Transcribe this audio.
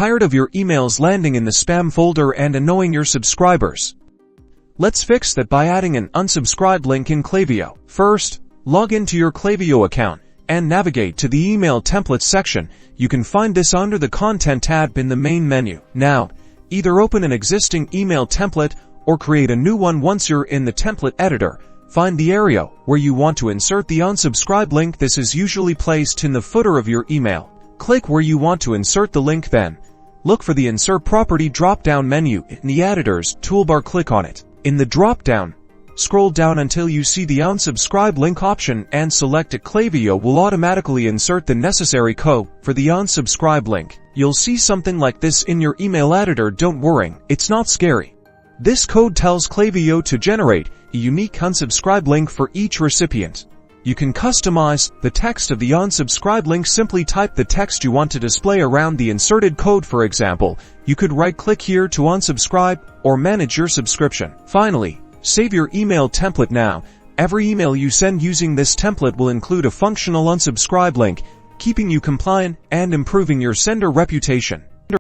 Tired of your emails landing in the spam folder and annoying your subscribers? Let's fix that by adding an unsubscribe link in Klaviyo. First, log into your Klaviyo account and navigate to the email templates section. You can find this under the Content tab in the main menu. Now, either open an existing email template or create a new one. Once you're in the template editor, find the area where you want to insert the unsubscribe link. This is usually placed in the footer of your email. Click where you want to insert the link, then look for the Insert Property drop-down menu in the editor's toolbar. Click on it. In the drop-down, scroll down until you see the unsubscribe link option and select it. Klaviyo will automatically insert the necessary code for the unsubscribe link. You'll see something like this in your email editor. Don't worry, it's not scary. This code tells Klaviyo to generate a unique unsubscribe link for each recipient. You can customize the text of the unsubscribe link. Simply type the text you want to display around the inserted code. For example, you could right-click here to unsubscribe or manage your subscription. Finally, save your email template now. Every email you send using this template will include a functional unsubscribe link, keeping you compliant and improving your sender reputation.